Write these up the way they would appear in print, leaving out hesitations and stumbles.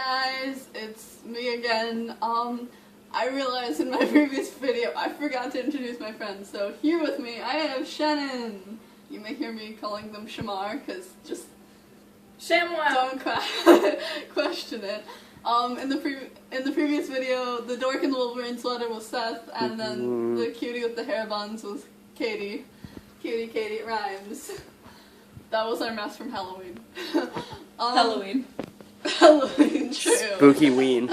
guys, it's me again. I realized in my previous video I forgot to introduce my friends, so here with me I have Shannon. You may hear me calling them Shamar, because just don't question it. In the previous video, the dork in the Wolverine sweater was Seth, and then the cutie with the hair buns was Katie. Katie, it rhymes. That was our mess from Halloween. Halloween, true. Spooky ween.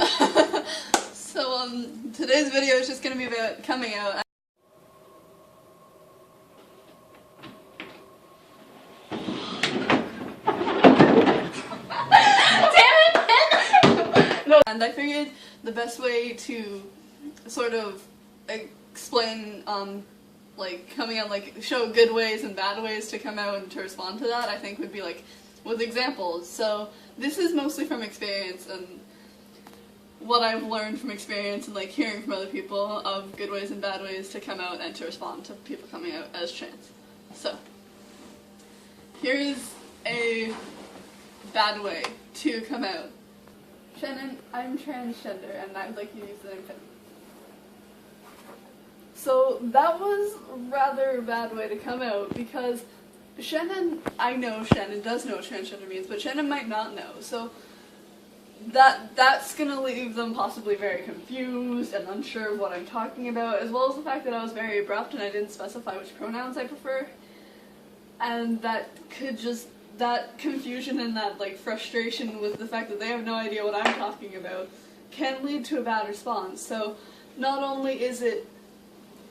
So, today's video is just gonna be about coming out. No, and I figured the best way to sort of explain, like, coming out, like, show good ways and bad ways to come out and to respond to that, I think would be, like, with examples. So, this is mostly from experience and what I've learned from experience and, like, hearing from other people of good ways and bad ways to come out and to respond to people coming out as trans. So, here's a bad way to come out. Shannon, I'm transgender, and I'd like you to use the name Finn. So that was a rather bad way to come out, because Shannon, I know Shannon does know what transgender means, but Shannon might not know, so that's gonna leave them possibly very confused and unsure of what I'm talking about, as well as the fact that I was very abrupt and I didn't specify which pronouns I prefer, and that confusion and that, like, frustration with the fact that they have no idea what I'm talking about can lead to a bad response. So not only is it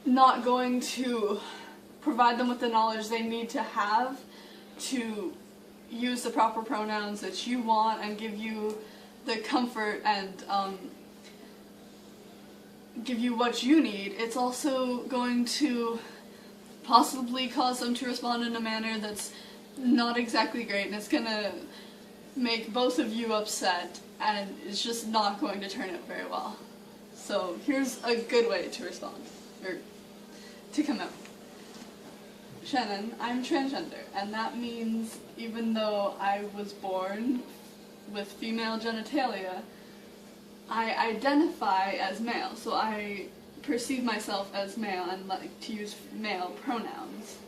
not going to provide them with the knowledge they need to have to use the proper pronouns that you want and give you the comfort and give you what you need, it's also going to possibly cause them to respond in a manner that's not exactly great, and it's gonna make both of you upset, and it's just not going to turn out very well. So here's a good way to respond, or to come out. Shannon, I'm transgender, and that means even though I was born with female genitalia, I identify as male, so I perceive myself as male and like to use male pronouns.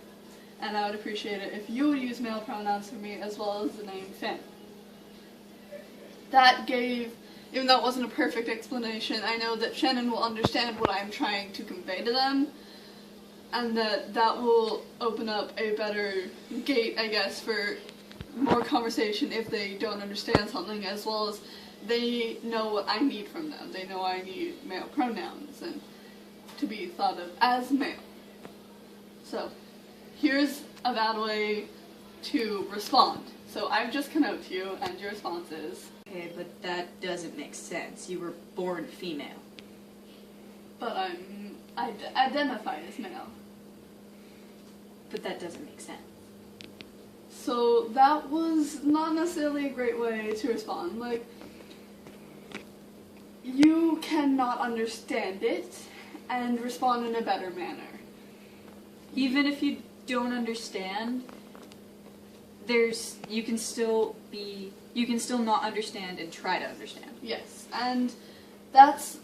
And I would appreciate it if you would use male pronouns for me as well as the name Finn. That gave, even though it wasn't a perfect explanation, I know that Shannon will understand what I'm trying to convey to them, and that will open up a better gate, I guess, for more conversation if they don't understand something, as well as they know what I need from them. They know I need male pronouns and to be thought of as male. So, here's a bad way to respond. So I've just come out to you, and your response is... Okay, but that doesn't make sense. You were born female. But I identify as male. But that doesn't make sense. So that was not necessarily a great way to respond. Like, you cannot understand it and respond in a better manner. Even if you don't understand, you can still not understand and try to understand. Yes, and that's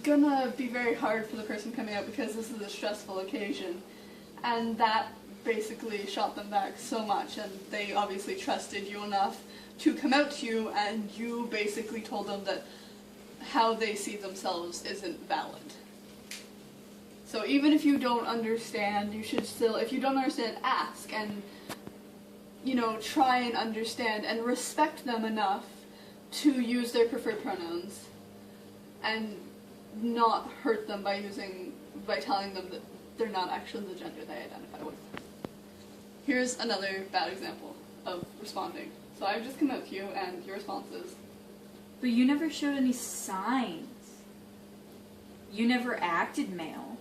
gonna be very hard for the person coming out because this is a stressful occasion, and that basically shot them back so much, and they obviously trusted you enough to come out to you, and you basically told them that how they see themselves isn't valid. So even if you don't understand, you should still, if you don't understand, ask and, you know, try and understand and respect them enough to use their preferred pronouns and not hurt them by telling them that they're not actually the gender they identify with. Here's another bad example of responding. So I've just come out to you, and your response is... But you never showed any signs. You never acted male.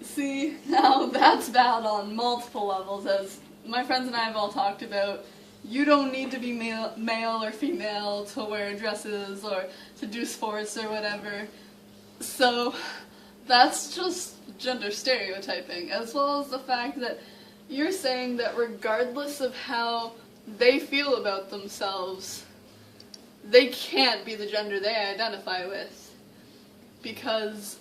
See, now that's bad on multiple levels, as my friends and I have all talked about. You don't need to be male or female to wear dresses or to do sports or whatever. So that's just gender stereotyping, as well as the fact that you're saying that regardless of how they feel about themselves, they can't be the gender they identify with because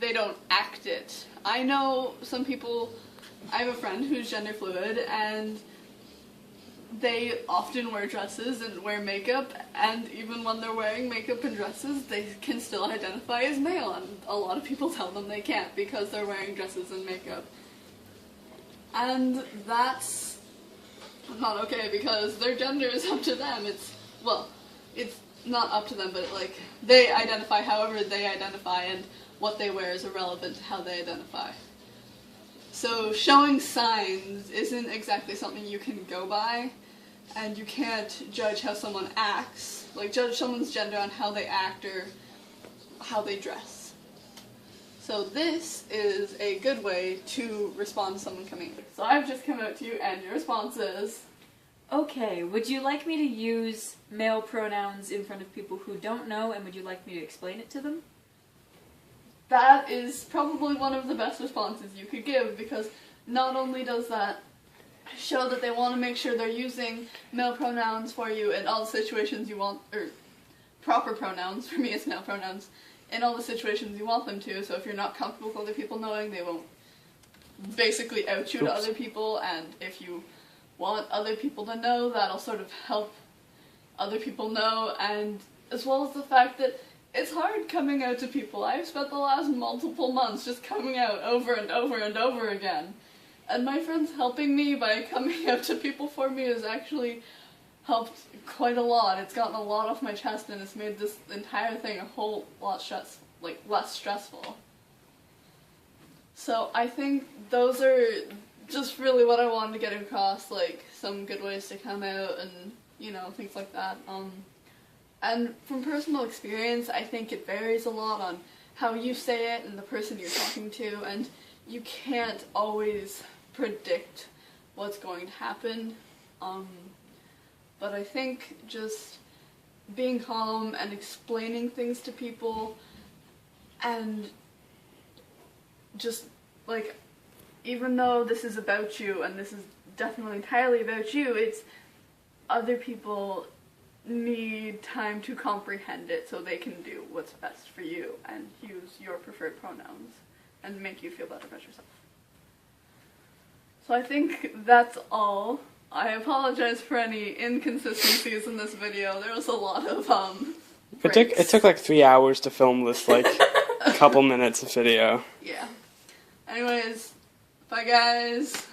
they don't act it. I know some people, I have a friend who's gender fluid, and they often wear dresses and wear makeup, and even when they're wearing makeup and dresses, they can still identify as male, and a lot of people tell them they can't because they're wearing dresses and makeup. And that's not okay because their gender is up to them. It's not up to them, but like, they identify however they identify, and what they wear is irrelevant to how they identify. So showing signs isn't exactly something you can go by, and you can't judge how someone acts, like judge someone's gender on how they act or how they dress. So this is a good way to respond to someone coming out. So I've just come out to you, and your response is... Okay, would you like me to use male pronouns in front of people who don't know, and would you like me to explain it to them? That is probably one of the best responses you could give, because not only does that show that they want to make sure they're using male pronouns for you in all the situations you want, or proper pronouns, for me it's male pronouns, in all the situations you want them to, so if you're not comfortable with other people knowing, they won't basically out you to other people, and if you want other people to know, that'll sort of help other people know, and as well as the fact that it's hard coming out to people. I've spent the last multiple months just coming out over and over and over again, and my friends helping me by coming out to people for me has actually helped quite a lot. It's gotten a lot off my chest, and it's made this entire thing a whole lot less stressful. So I think those are just really what I wanted to get across, like some good ways to come out and, you know, things like that. And from personal experience, I think it varies a lot on how you say it and the person you're talking to, and you can't always predict what's going to happen. But I think just being calm and explaining things to people, and just, like, even though this is about you, and this is definitely entirely about you, it's other people need time to comprehend it so they can do what's best for you and use your preferred pronouns and make you feel better about yourself. So I think that's all. I apologize for any inconsistencies in this video. There was a lot of It took like 3 hours to film this like couple minutes of video. Yeah. Anyways, bye guys.